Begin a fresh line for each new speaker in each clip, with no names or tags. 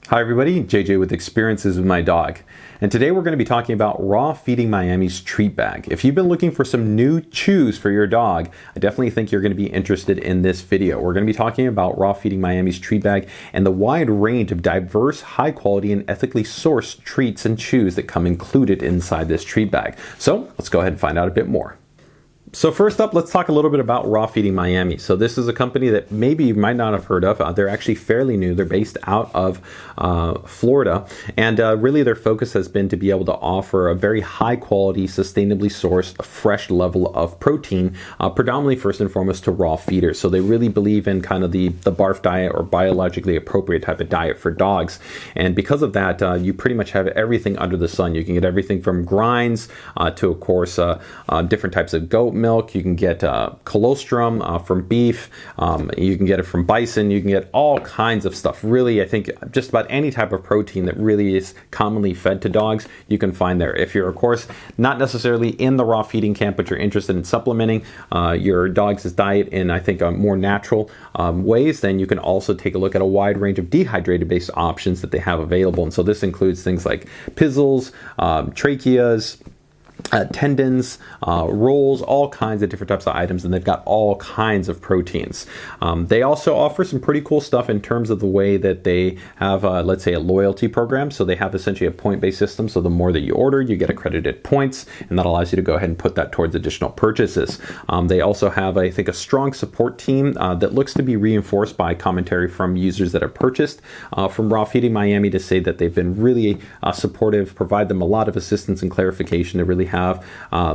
Hi everybody, JJ with Experiences with My Dog. And today we're going to be talking about Raw Feeding Miami's treat bag. If you've been looking for some new chews for your dog, I definitely think you're going to be interested in this video. We're going to be talking about Raw Feeding Miami's treat bag and the wide range of diverse, high quality and ethically sourced treats and chews that come included inside this treat bag. So let's go ahead and find out a bit more. So first up, let's talk a little bit about Raw Feeding Miami. So this is a company that maybe you might not have heard of. They're actually fairly new. They're based out of Florida. And really their focus has been to be able to offer a very high quality, sustainably sourced, fresh level of protein, predominantly first and foremost to raw feeders. So they really believe in kind of the barf diet or biologically appropriate type of diet for dogs. And because of that, you pretty much have everything under the sun. You can get everything from grinds to, of course, different types of goat milk. You can get colostrum from beef. You can get it from bison. You can get all kinds of stuff. Really, I think just about any type of protein that really is commonly fed to dogs, you can find there. If you're, of course, not necessarily in the raw feeding camp, but you're interested in supplementing your dog's diet in, I think, more natural ways, then you can also take a look at a wide range of dehydrated based options that they have available. And so this includes things like pizzles, tracheas, tendons, rolls, all kinds of different types of items, and they've got all kinds of proteins. They also offer some pretty cool stuff in terms of the way that they have, let's say, a loyalty program. So they have essentially a point-based system. So the more that you order, you get accredited points, and that allows you to go ahead and put that towards additional purchases. They also have, I think, a strong support team that looks to be reinforced by commentary from users that have purchased from Raw Feeding Miami to say that they've been really supportive, provide them a lot of assistance and clarification to really have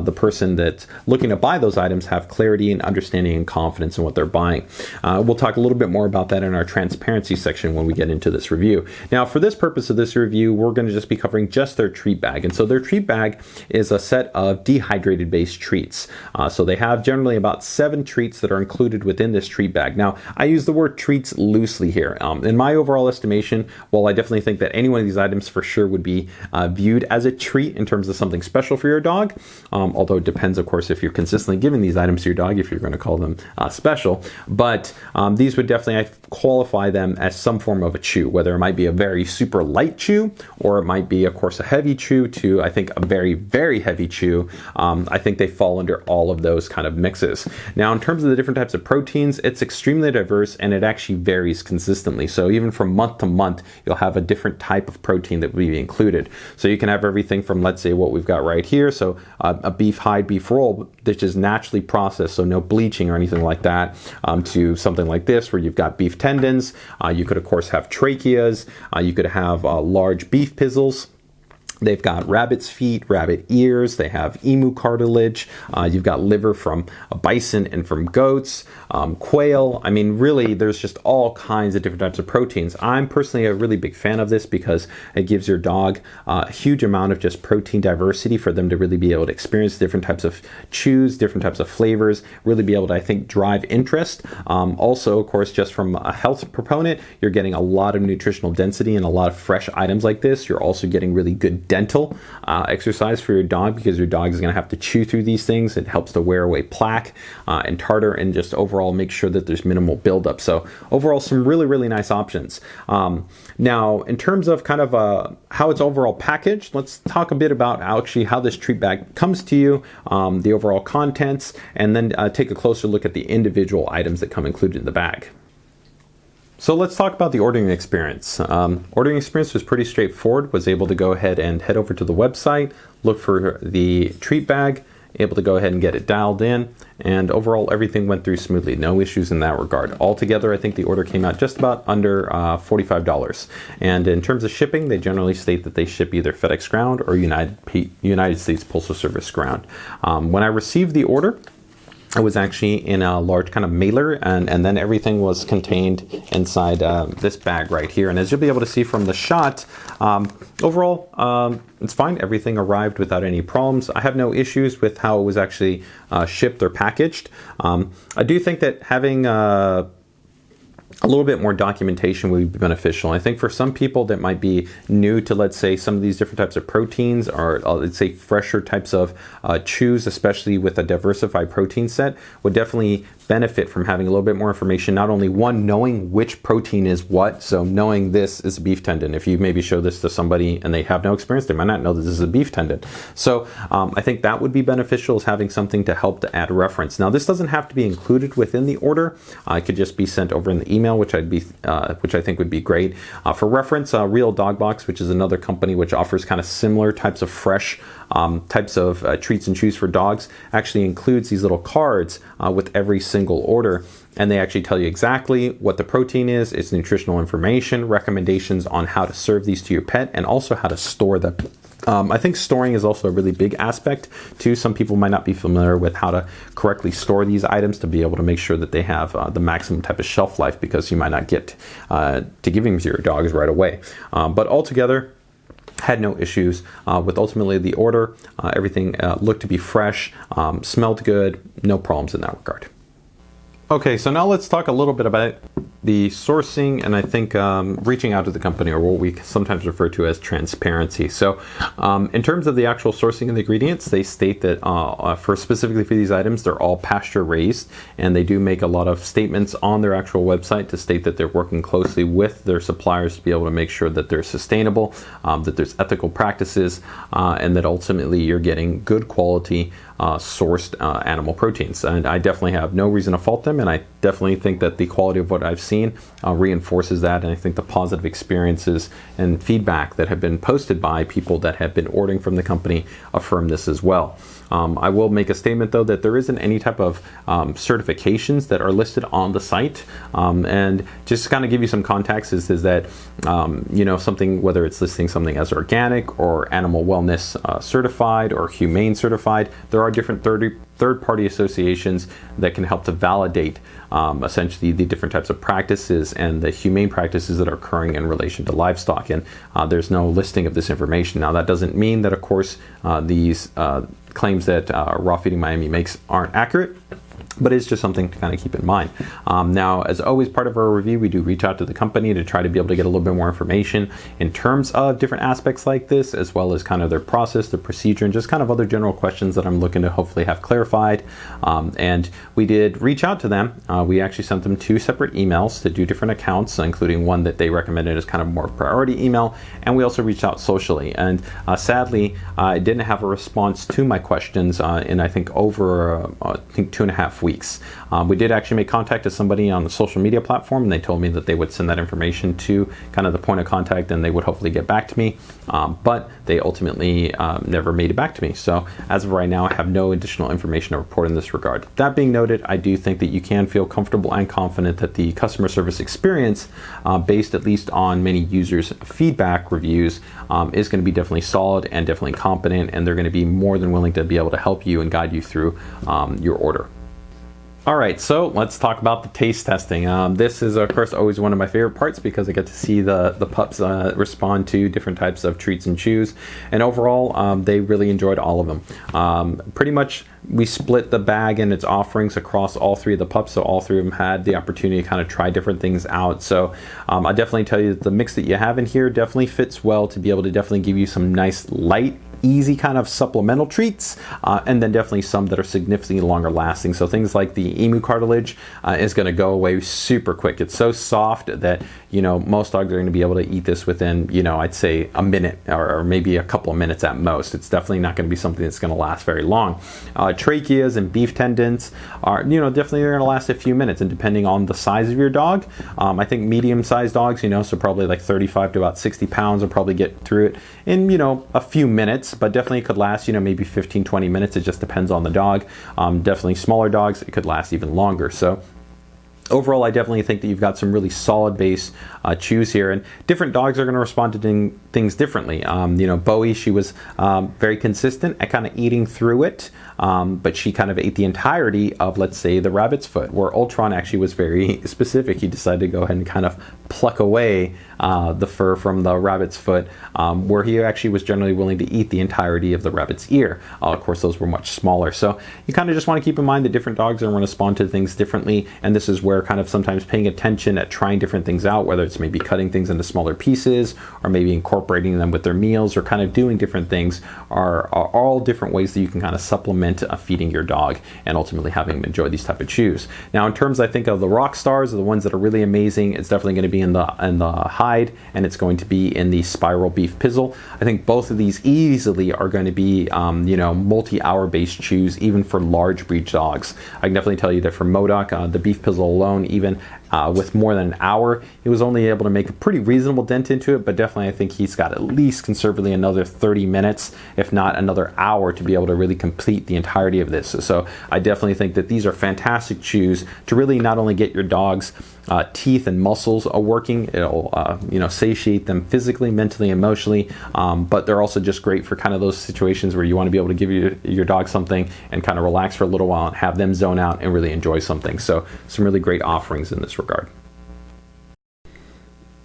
the person that's looking to buy those items have clarity and understanding and confidence in what they're buying. We'll talk a little bit more about that in our transparency section when we get into this review. Now, for this purpose of this review, we're going to just be covering just their treat bag. And so their treat bag is a set of dehydrated based treats. So they have generally about 7 treats that are included within this treat bag. Now, I use the word treats loosely here. In my overall estimation, while I definitely think that any one of these items for sure would be viewed as a treat in terms of something special for your dog, although it depends, of course, if you're consistently giving these items to your dog, if you're going to call them special. But these would definitely qualify them as some form of a chew, whether it might be a very super light chew, or it might be, of course, a heavy chew to, I think, a very, very heavy chew. I think they fall under all of those kind of mixes. Now, in terms of the different types of proteins, it's extremely diverse and it actually varies consistently. So even from month to month, you'll have a different type of protein that will be included. So you can have everything from, let's say, what we've got right here. So a beef hide beef roll, which is naturally processed, so no bleaching or anything like that, to something like this where you've got beef tendons. You could, of course, have tracheas. You could have large beef pizzles. They've got rabbit's feet, rabbit ears. They have emu cartilage. You've got liver from a bison and from goats, quail. I mean, really, there's just all kinds of different types of proteins. I'm personally a really big fan of this because it gives your dog a huge amount of just protein diversity for them to really be able to experience different types of chews, different types of flavors, really be able to, I think, drive interest. Also, of course, just from a health proponent, you're getting a lot of nutritional density and a lot of fresh items like this. You're also getting really good dental exercise for your dog because your dog is going to have to chew through these things. It helps to wear away plaque and tartar and just overall make sure that there's minimal buildup. So overall, some really, really nice options. Now, in terms of kind of how it's overall packaged, let's talk a bit about actually how this treat bag comes to you, the overall contents, and then take a closer look at the individual items that come included in the bag. So let's talk about the ordering experience. Ordering experience was pretty straightforward. Was able to go ahead and head over to the website, look for the treat bag, able to go ahead and get it dialed in, and overall everything went through smoothly. No issues in that regard. Altogether, I think the order came out just about under $45. And in terms of shipping, they generally state that they ship either FedEx Ground or United States Postal Service Ground. When I received the order, it was actually in a large kind of mailer, and then everything was contained inside this bag right here. And as you'll be able to see from the shot, overall, it's fine. Everything arrived without any problems. I have no issues with how it was actually shipped or packaged. I do think that having a little bit more documentation would be beneficial. I think for some people that might be new to, let's say, some of these different types of proteins, or let's say fresher types of chews, especially with a diversified protein set, would definitely benefit from having a little bit more information. Not only one, knowing which protein is what, so knowing this is a beef tendon. If you maybe show this to somebody and they have no experience, they might not know that this is a beef tendon. So I think that would be beneficial, is having something to help to add reference. Now, this doesn't have to be included within the order. It could just be sent over in the email, which I think would be great. For reference, Real Dog Box, which is another company which offers kind of similar types of fresh types of treats and chews for dogs, actually includes these little cards with every single order, and they actually tell you exactly what the protein is, its nutritional information, recommendations on how to serve these to your pet, and also how to store them. I think storing is also a really big aspect too. Some people might not be familiar with how to correctly store these items to be able to make sure that they have the maximum type of shelf life, because you might not get to giving them to your dogs right away. But altogether, had no issues with ultimately the order. Everything looked to be fresh, smelled good, no problems in that regard. Okay, so now let's talk a little bit about the sourcing, and I think reaching out to the company, or what we sometimes refer to as transparency. So in terms of the actual sourcing of the ingredients, they state that specifically for these items, they're all pasture raised, and they do make a lot of statements on their actual website to state that they're working closely with their suppliers to be able to make sure that they're sustainable, that there's ethical practices, and that ultimately you're getting good quality sourced animal proteins. And I definitely have no reason to fault them, and I definitely think that the quality of what I've seen reinforces that. And I think the positive experiences and feedback that have been posted by people that have been ordering from the company affirm this as well. I will make a statement though that there isn't any type of certifications that are listed on the site, and just to kind of give you some context is that something, whether it's listing something as organic or animal wellness certified or humane certified, there are different third-party associations that can help to validate essentially the different types of practices and the humane practices that are occurring in relation to livestock, and there's no listing of this information. Now, that doesn't mean that, of course, these claims that Raw Feeding Miami makes aren't accurate, but it's just something to kind of keep in mind. Now, as always, part of our review, we do reach out to the company to try to be able to get a little bit more information in terms of different aspects like this, as well as kind of their process, their procedure, and just kind of other general questions that I'm looking to hopefully have clarified. And we did reach out to them. We actually sent them 2 separate emails to do different accounts, including one that they recommended as kind of more priority email. And we also reached out socially. And sadly, I didn't have a response to my questions in, I think, over 2.5 weeks. We did actually make contact to somebody on the social media platform, and they told me that they would send that information to kind of the point of contact, and they would hopefully get back to me. But they ultimately never made it back to me. So as of right now, I have no additional information to report in this regard. That being noted, I do think that you can feel comfortable and confident that the customer service experience, based at least on many users' feedback reviews, is going to be definitely solid and definitely competent, and they're going to be more than willing to be able to help you and guide you through your order. All right, so let's talk about the taste testing. This is, of course, always one of my favorite parts because I get to see the pups respond to different types of treats and chews. And overall, they really enjoyed all of them. Pretty much, we split the bag and its offerings across all 3 of the pups, so all 3 of them had the opportunity to kind of try different things out. So I definitely tell you that the mix that you have in here definitely fits well to be able to definitely give you some nice, light, easy kind of supplemental treats, and then definitely some that are significantly longer lasting. So things like the emu cartilage is going to go away super quick. It's so soft that most dogs are going to be able to eat this within I'd say a minute or maybe a couple of minutes at most. It's definitely not going to be something that's going to last very long. Tracheas and beef tendons are definitely going to last a few minutes, and depending on the size of your dog, I think medium-sized dogs, so probably like 35 to about 60 pounds will probably get through it in a few minutes. But definitely could last, maybe 15-20 minutes. It just depends on the dog. Definitely smaller dogs, it could last even longer. So overall, I definitely think that you've got some really solid base chews here, and different dogs are going to respond to things differently. Bowie, she was very consistent at kind of eating through it, but she kind of ate the entirety of, let's say, the rabbit's foot, where Ultron actually was very specific. He decided to go ahead and kind of pluck away the fur from the rabbit's foot, where he actually was generally willing to eat the entirety of the rabbit's ear. Of course, those were much smaller. So you kind of just want to keep in mind that different dogs are going to respond to things differently, and this is where are kind of sometimes paying attention at trying different things out, whether it's maybe cutting things into smaller pieces or maybe incorporating them with their meals or kind of doing different things, are all different ways that you can kind of supplement feeding your dog and ultimately having them enjoy these type of chews. Now, in terms, I think, of the rock stars, or the ones that are really amazing, it's definitely going to be in the hide, and it's going to be in the spiral beef pizzle. I think both of these easily are going to be multi-hour based chews, even for large breed dogs. I can definitely tell you that for Modoc, the beef pizzle alone, even with more than an hour, he was only able to make a pretty reasonable dent into it, but definitely I think he's got at least conservatively another 30 minutes, if not another hour, to be able to really complete the entirety of this. So I definitely think that these are fantastic chews to really not only get your dog's teeth and muscles working. It'll satiate them physically, mentally, emotionally, but they're also just great for kind of those situations where you want to be able to give your dog something and kind of relax for a little while and have them zone out and really enjoy something. So some really great offerings in this regard.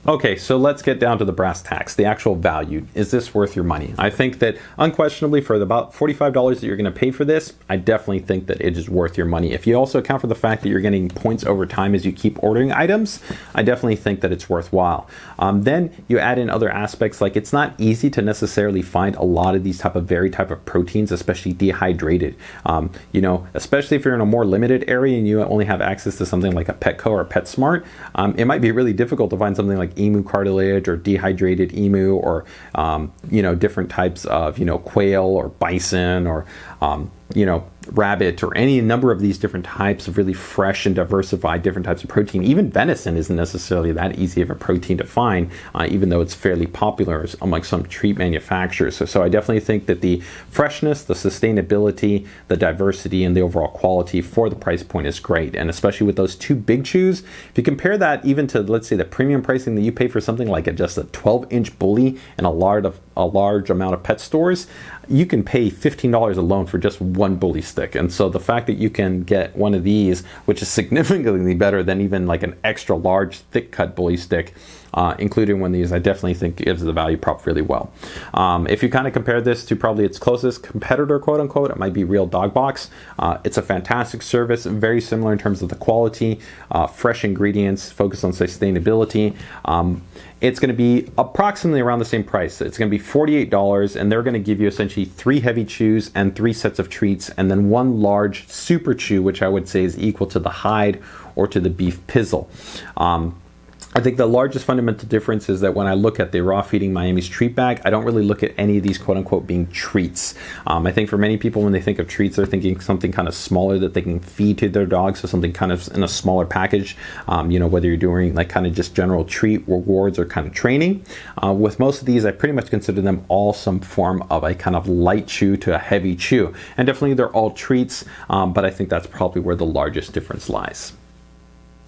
Okay, so let's get down to the brass tacks, the actual value. Is this worth your money? I think that unquestionably, for about $45 that you're going to pay for this, I definitely think that it is worth your money. If you also account for the fact that you're getting points over time as you keep ordering items, I definitely think that it's worthwhile. Then you add in other aspects, like it's not easy to necessarily find a lot of these type of proteins, especially dehydrated. Especially if you're in a more limited area and you only have access to something like a Petco or PetSmart, it might be really difficult to find something like emu cartilage or dehydrated emu, or different types of quail or bison or rabbit, or any number of these different types of really fresh and diversified different types of protein. Even venison isn't necessarily that easy of a protein to find, even though it's fairly popular among some treat manufacturers. So I definitely think that the freshness, the sustainability, the diversity, and the overall quality for the price point is great. And especially with those two big chews, if you compare that even to, let's say, the premium pricing that you pay for something like just a 12-inch bully in a large amount of pet stores, you can pay $15 alone for just one bully stick. And so the fact that you can get one of these, which is significantly better than even like an extra large thick cut bully stick, including one of these, I definitely think gives the value prop really well. If you kind of compare this to probably its closest competitor, quote unquote, it might be Real Dog Box. It's a fantastic service, very similar in terms of the quality, fresh ingredients, focus on sustainability. It's going to be approximately around the same price. It's going to be $48, and they're going to give you essentially 3 heavy chews and 3 sets of treats, and then 1 large super chew, which I would say is equal to the hide or to the beef pizzle. I think the largest fundamental difference is that when I look at the Raw Feeding Miami's treat bag, I don't really look at any of these quote unquote being treats. I think for many people, when they think of treats, they're thinking something kind of smaller that they can feed to their dog, so something kind of in a smaller package, whether you're doing like kind of just general treat rewards or kind of training. With most of these, I pretty much consider them all some form of a kind of light chew to a heavy chew. And definitely they're all treats, but I think that's probably where the largest difference lies.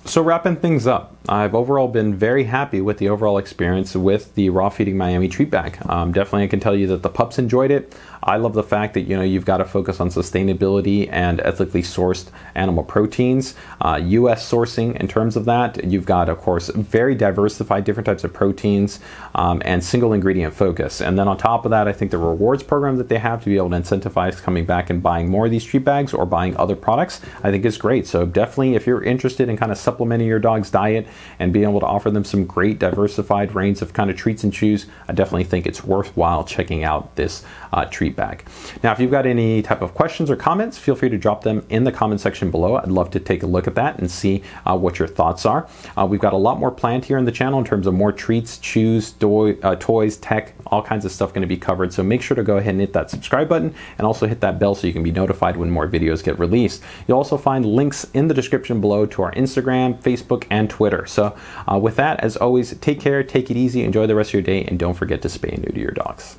So wrapping things up, I've overall been very happy with the overall experience with the Raw Feeding Miami treat bag. Definitely I can tell you that the pups enjoyed it. I love the fact that you've got to focus on sustainability and ethically sourced animal proteins, U.S. sourcing in terms of that. You've got, of course, very diversified different types of proteins, and single ingredient focus. And then on top of that, I think the rewards program that they have to be able to incentivize coming back and buying more of these treat bags or buying other products, I think is great. So definitely, if you're interested in kind of supplementing your dog's diet and being able to offer them some great diversified range of kind of treats and chews, I definitely think it's worthwhile checking out this treat bag. Now, if you've got any type of questions or comments, feel free to drop them in the comment section below. I'd love to take a look at that and see what your thoughts are. We've got a lot more planned here in the channel in terms of more treats, chews, toys, tech, all kinds of stuff going to be covered. So make sure to go ahead and hit that subscribe button and also hit that bell so you can be notified when more videos get released. You'll also find links in the description below to our Instagram, Facebook, and Twitter. So with that, as always, take care, take it easy, enjoy the rest of your day, and don't forget to spay and neuter your dogs.